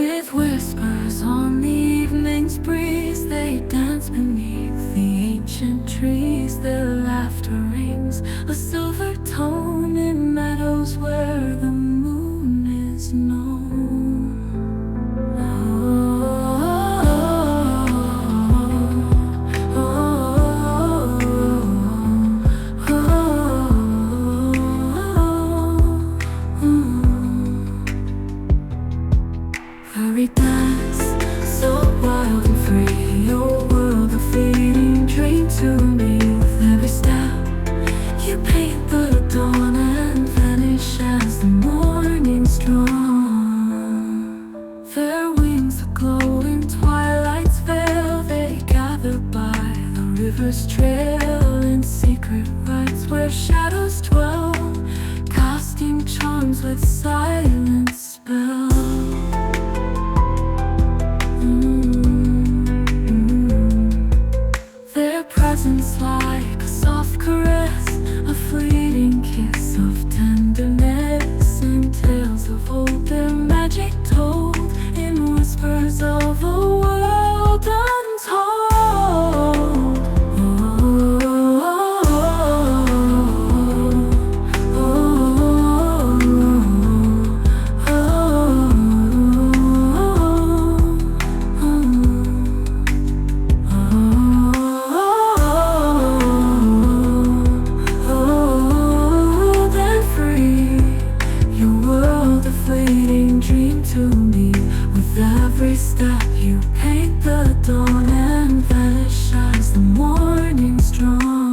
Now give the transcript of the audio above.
With whispers on the evening's breeze, they dance beneath the ancient trees. Their laughter rings a silver tone in meadows where the moon is known. Fairy dance, so wild and free, a world of fleeting dream to me. With every step you paint the dawn and vanish as the morning's drawn. Their wings aglow in twilight's veil, they gather by the river's trail in secret rites where shadows dwell, casting charms with silent spell. Their presence like a soft caress, a fleeting kiss of tenderness, and tales of old, their magic told in whispers of a world untold. Fleeting dream to me. With every step you paint the dawn and vanish as the morning's drawn.